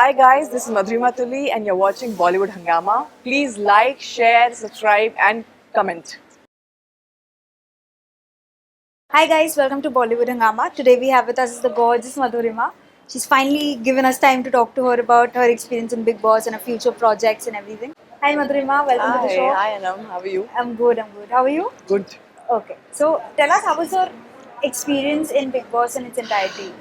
Hi guys, this is Madhurima Tuli and you're watching Bollywood Hangama. Please like, share, subscribe and comment. Hi guys, welcome to Bollywood Hangama. Today we have with us the gorgeous Madhurima. She's finally given us time to talk to her about her experience in Big Boss and her future projects and everything. Hi Madhurima, welcome to the show. Hi Anam, how are you? I'm good. How are you? Good. Okay. So tell us, how was your experience in Big Boss in its entirety?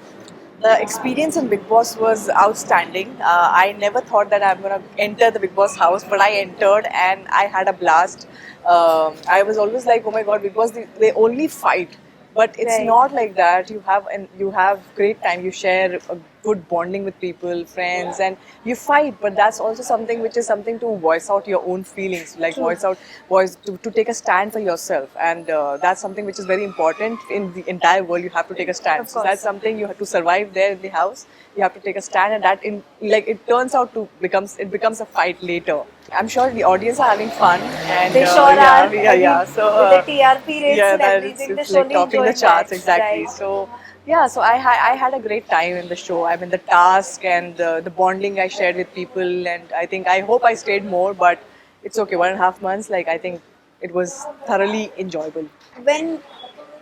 The experience in Big Boss was outstanding. I never thought that I'm gonna enter the Big Boss house, but I entered and I had a blast. I was always like, oh my god, Big Boss, they only fight, but it's Right. not like that. You have great time. You share a good bonding with people, friends, and you fight. But that's also something which is something to voice out your own feelings, like True. voice to take a stand for yourself, and that's something which is very important in the entire world. You have to take a stand. Of So course. that's something you have to survive there in the house. You have to take a stand, and that in like it turns out to becomes a fight later. I'm sure the audience are having fun, and They sure yeah, are. yeah, I mean, yeah. So with the TRP rates yeah, and that everything, they're it's like surely topping the enjoying charts that. exactly. Right. So yeah, so I had a great time in the show. I mean, the task and the bonding I shared with people, and I hope I stayed more, but it's okay. 1.5 months, like I think it was thoroughly enjoyable. When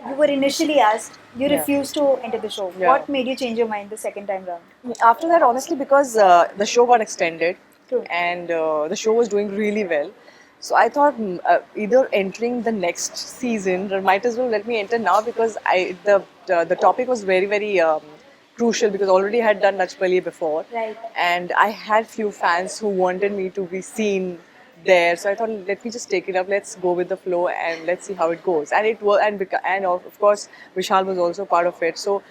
you were initially asked, you Yeah. refused to enter the show. Yeah. What made you change your mind the second time round? After that, honestly, because the show got extended True. and the show was doing really well, so I thought either entering the next season, or might as well let me enter now because the topic was very crucial because already I had done Nachpali before, Right. and I had few fans who wanted me to be seen there. So I thought, let me just take it up. Let's go with the flow and let's see how it goes. And it was, and of course, Vishal was also part of it. So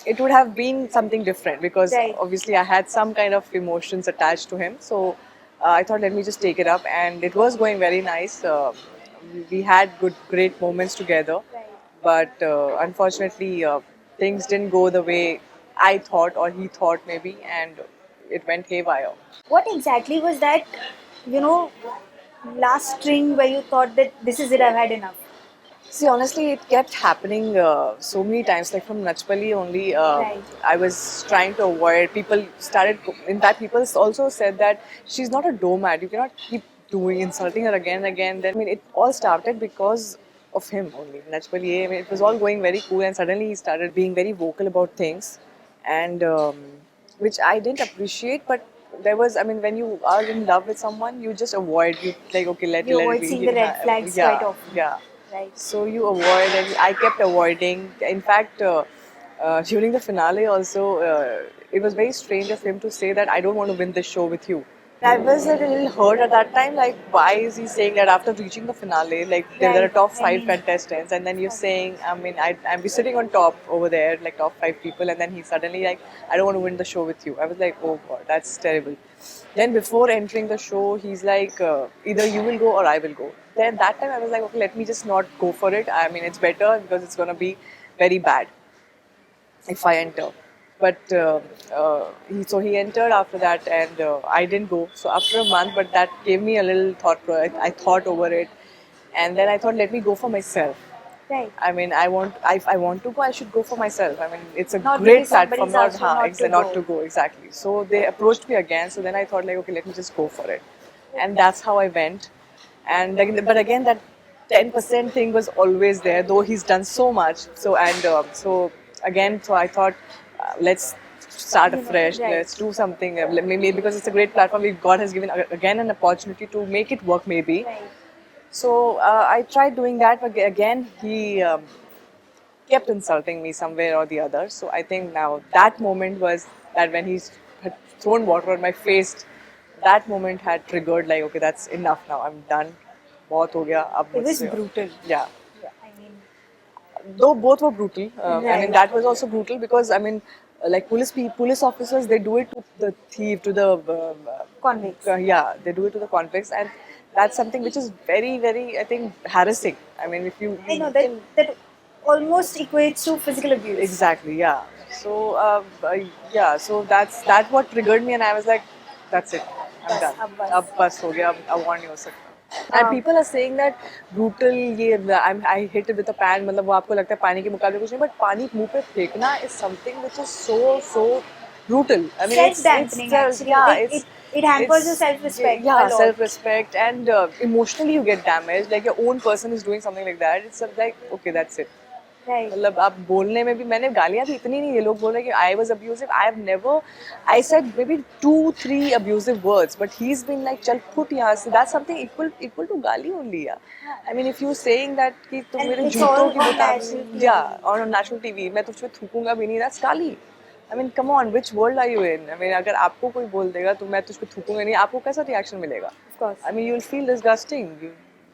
it would have been something different because Right. obviously I had some kind of emotions attached to him. So I thought, let me just take it up, and it was going very nice. We had great moments together, Right. but unfortunately, things didn't go the way I thought or he thought maybe, and it went haywire. What exactly was that, you know, last string where you thought that this is it, I've had enough? See, honestly, it kept happening so many times. Like from Nachpali only, Right. I was trying to avoid. People started. In fact, people also said that she's not a doormat. You cannot keep doing insulting her again and again. Then I mean, it all started because of him only. Nachpali, I mean, it was all going very cool, and suddenly he started being very vocal about things, and which I didn't appreciate. But there was, I mean, when you are in love with someone, you just avoid. You like, okay, You let it avoid be. seeing the red flags quite Yeah, often. yeah. Right. So you avoid, and I kept avoiding. In fact, during the finale, also, it was very strange of him to say that I don't want to win this show with you. I was a little hurt at that time. Like, why is he saying that after reaching the finale? Like, there are Right. top I five mean, contestants, and then you're saying, I mean, I'm be sitting on top over there, like top five people, and then he suddenly like, I don't want to win the show with you. I was like, oh god, that's terrible. Then before entering the show, he's like, either you will go or I will go. Then that time I was like, okay, let me just not go for it. I mean, it's better because it's gonna be very bad if I enter. But he entered after that, and I didn't go. So after a month, but that gave me a little thought. I thought over it, and then I thought, let me go for myself. right. I mean, if I want to go, I should go for myself. I mean, it's a Not great because platform, somebody's asked you not to not to go. go exactly. So they approached me again. So then I thought, like, okay, let me just go for it, and that's how I went. But again, that 10% thing was always there, though he's done so much. So again, so I thought, let's start afresh. Right. Let's do something. Maybe because it's a great platform, God has given again an opportunity to make it work. Maybe. Right. So I tried doing that, but again he kept insulting me somewhere or the other. So I think now that moment was that when he had thrown water on my face, that moment had triggered like, okay, that's enough now. I'm done. बहुत हो गया अब It was मुझसे. brutal. Yeah. I mean, Though both were brutal. I mean right. that was also brutal because I mean like police officers, they do it to the thief, to the Convicts. yeah, they do it to the convicts, and that's something which is very I think harassing. I mean if I you know that can. that almost equates to physical abuse. Exactly, yeah. So, yeah, so that what triggered me, and I was like, that's it, I'm Bus, done. ab bus. अब बस हो गया, अब want नहीं हो सकता. And Um, people are saying that brutal I hit it with a pan, मतलब वो आपको लगता है पानी के मुकाबले कुछ नहीं, but पानी मुंह पे फेंकना is something which is so brutal. I mean, Self-dampening, actually. yeah, Like, it hampers your it's self-respect a yeah, lot. self-respect, and emotionally you get damaged. Like your own person is doing something like that. It's like okay, that's it. Right. मतलब आप बोलने में भी मैंने गालियाँ भी इतनी नहीं, ये लोग बोल रहे हैं कि I was abusive. I have never, I said maybe 2-3 abusive words, but he's been like चल फुट यहाँ से. That's something equal to गाली only, yeah. I mean if you saying that कि तुम And मेरे it's जूतों all की on बता, national TV. yeah, on national TV, मैं तुझ पे थूकूंगा भी नहीं, that's गाली. I mean come on, which world are you in? I mean अगर आपको कोई बोल देगा तो मैं तुझ पे थूकूंगा नहीं, आपको कैसा reaction मिलेगा? Of course. I mean you'll feel disgusting.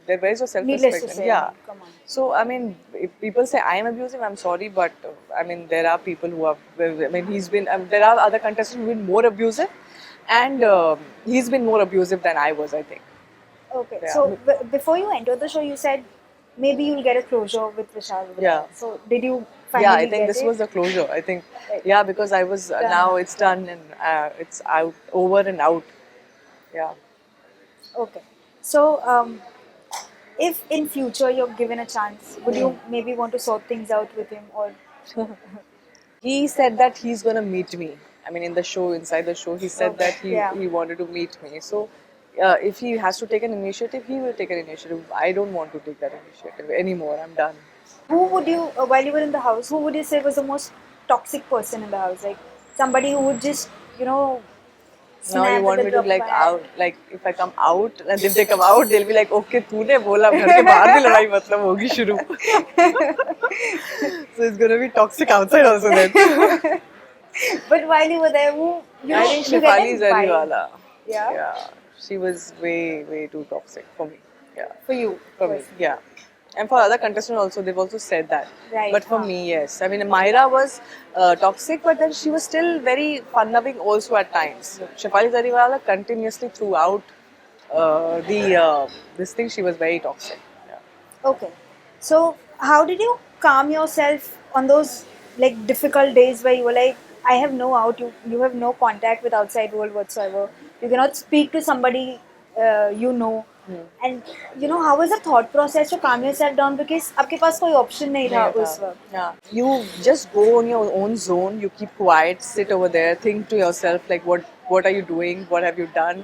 Where is your Needless self-respect? to say, Yeah. come on. So I mean, if people say I am abusive, I'm sorry, but I mean there are people who are. I mean he's been. There are other contestants who've been more abusive, and he's been more abusive than I was, I think. Okay. Yeah. So before you entered the show, you said maybe you'll get a closure with Vishal. Yeah. So did you finally Yeah, I think get this it? was the closure. I think. Right. Yeah, because I was Done. now it's done and it's out, over and out. Yeah. Okay. So if in future you're given a chance, would you maybe want to sort things out with him, or He said that he's gonna meet me. I mean, in the show, inside the show, he said Okay, that yeah. he wanted to meet me. So, if he has to take an initiative, he will take an initiative. I don't want to take that initiative anymore. I'm done. who would you, while you were in the house, who would you say was the most toxic person in the house? Like somebody who would just, Now snap you at want the me to drop like of a hat. out, like if I come out, and if they come out, they'll be like, okay, तूने बोला घर के बाहर भी लड़ाई मतलब होगी शुरू. So it's gonna be toxic outside also then. But while you were there, who I think you get Shefali that vibe. Zariwala. Yeah? Yeah. She was way too toxic for me. Yeah. For you, For me. personally. Yeah. And for other contestants also, they've also said that. Right, But for huh. me, yes. I mean, Myra was toxic, but then she was still very fun-loving also at times. Shefali Zariwala continuously throughout this thing, she was very toxic. Yeah. Okay. So, how did you calm yourself on those like difficult days where you were like, I have no out, you have no contact with outside world whatsoever. You cannot speak to somebody and how was the thought process to calm yourself down, because आपके पास कोई option नहीं था उस वक्त. Yeah. You just go on your own zone, you keep quiet, sit over there, think to yourself like what are you doing, what have you done,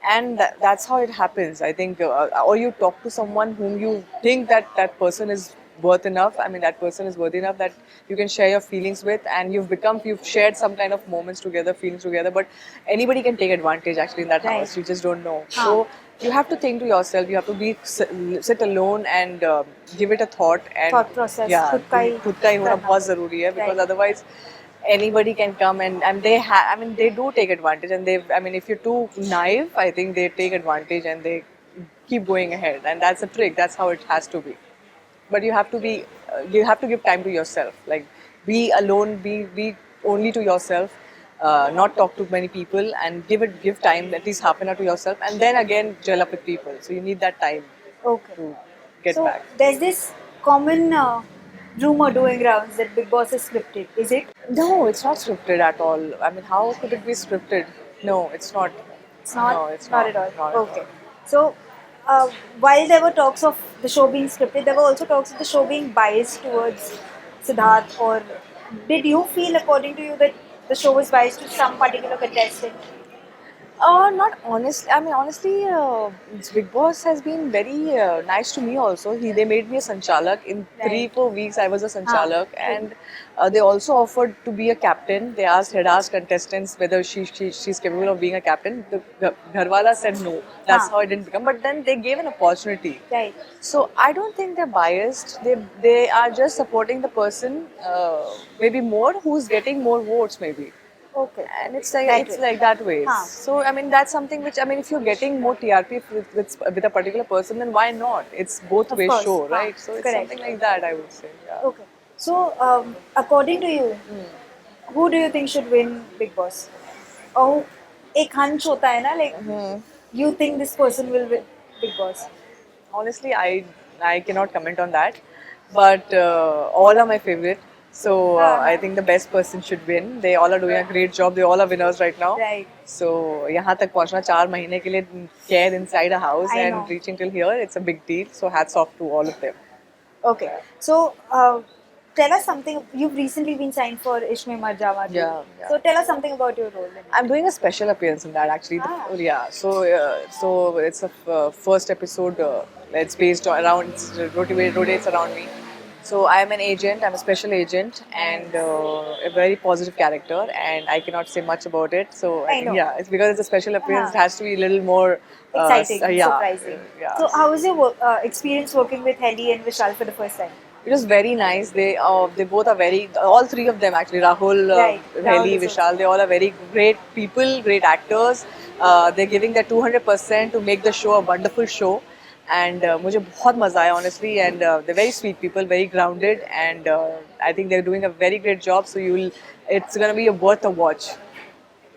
and that's how it happens. I think, or you talk to someone whom you think that person is worth enough. I mean, that person is worthy enough that you can share your feelings with, and you've shared some kind of moments together, feelings together. But anybody can take advantage actually in that Right. house. You just don't know. Huh. So you have to think to yourself. You have to sit alone and give it a thought. And Thought process, Yeah, खुद का ही खुद का ही होना करना बहुत पड़ता है. जरूरी है, because Right. otherwise anybody can come and they do take advantage, and if you're too naive, I think they take advantage and they keep going ahead, and that's a trick. That's how it has to be. But you have to give time to yourself. Like be alone, be only to yourself. Not talk to many people, and give time, at least half an hour to yourself, and then again gel up with people. So you need that time Okay. to get So back. there's this common rumor doing rounds that Big Boss is scripted. Is it? No, it's not scripted at all. I mean, how could it be scripted? No, it's not. It's not. No, it's not not. at all. Not at all. Okay. So while there were talks of the show being scripted, there were also talks of the show being biased towards Siddharth. Or did you feel, according to you, that the show was biased to some particular contestant? Not honestly. I mean, honestly, Big Boss has been very nice to me. Also, they made me a sanchalak. In Right. 3-4 weeks, I was a sanchalak, Ah, and they also offered to be a captain. They had asked contestants whether she's capable of being a captain. The Gharwala said no. That's Ah. how it didn't become. But then they gave an opportunity. Right. So I don't think they're biased. They are just supporting the person, maybe more, who's getting more votes, maybe. Okay. And it's like That it's way. like that way. Huh. So I mean that's something which, I mean, if you're getting more TRP with a particular person, then why not? It's both Of way course. show, Huh. right? So it's Correct. something like that, I would say. Yeah. Okay. So according to you, who do you think should win Big Boss? Oh, एक hunch होता है ना, like you think this person will win Big Boss. Honestly, I cannot comment on that, but all are my favorite. So I think the best person should win. They all are doing a great job. They all are winners right now. Right. So यहाँ तक पहुँचना 4 महीने के लिए कैद inside a house I and know. reaching till here, it's a big deal. So hats off to all of them. Okay. So tell us something. You've recently been signed for Ishme Mar Jawa. Yeah, yeah. So tell us something about your role. In it. I'm doing a special appearance in that actually. Yeah, so it's a first episode. It's based around rotates around me. So I'm an agent. I'm a special agent and a very positive character. And I cannot say much about it. So I know. yeah, it's because it's a special appearance. It has to be a little more Exciting, yeah, surprising. Yeah. So how was your experience working with Heli and Vishal for the first time? It was very nice. They both are very, all three of them actually, Rahul, Right. Rahul Heli, is Vishal, they all are very great people, great actors. They're giving their 200% to make the show a wonderful show. And मुझे बहुत मजा आया honestly, and they're very sweet people, very grounded, and I think they're doing a very great job. So it's gonna be worth a watch.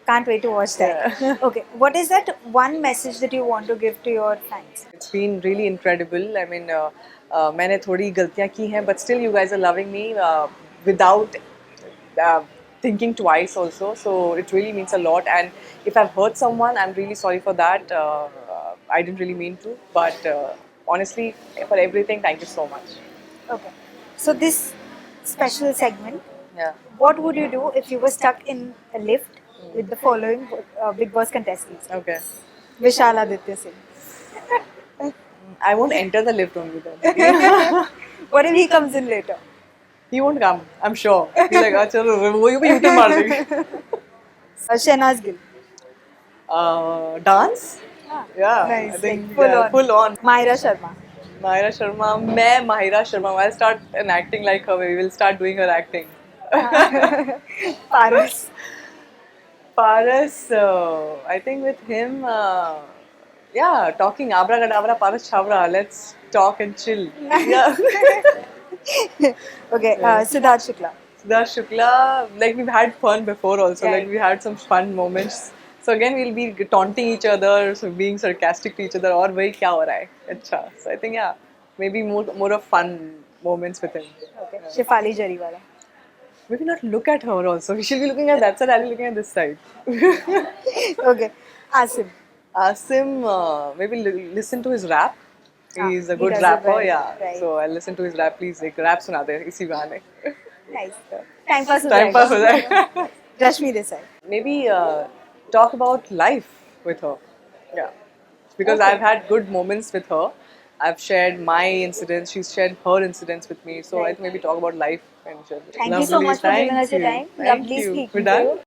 Can't wait to watch that. Okay, what is that one message that you want to give to your fans? It's been really incredible. I mean, मैंने थोड़ी गलतियाँ की हैं, but still you guys are loving me without thinking twice also. So it really means a lot. And if I've hurt someone, I'm really sorry for that. I didn't really mean to, but honestly, for everything, thank you so much. Okay, so this special segment, Yeah. what would you do if you were stuck in a lift with the following Big Boss contestants? Okay. Vishal Aditya Singh. I won't enter the lift only then. What if he comes in later? He won't come. I'm sure. He's like, "अच्छा वो भी U-turn मार देगी." Shehnaz Gill. Dance? Yeah. Nice. I think Like, full on. Full on. Mahira Sharma. Mahira Sharma, मैं Mahira Sharma. I'll start acting like her. We will start doing her acting. Paras. Paras, I think with him, yeah, talking abracadabra, Paras Chavra. Let's talk and chill. Yeah. Okay, Siddharth Shukla. Siddharth Shukla, like we've had fun before also. Right. Like we had some fun moments. So again, we'll be taunting each other, so being sarcastic to each other. और वही क्या हो रहा है? अच्छा. So I think yeah, maybe more of fun moments with him. Okay, Shefali Jariwala. Maybe not look at her also. She'll be looking at that side. I'll be looking at this side. Okay, Asim. Asim, maybe listen to his rap. He's a he good does it rapper, well, yeah. right. So I'll listen to his rap. Please, एक rap सुना दे इसी बहाने. Nice. Time pass हो Time pass हो जाएगा. जाए. Rashmi Desai. Maybe talk about life with her. Yeah. Because Okay. I've had good moments with her. I've shared my incidents. She's shared her incidents with me. So I Right. think maybe talk about life and share. Thank you so much for giving us your time. Thank Lovely you. speaking We're to done? you.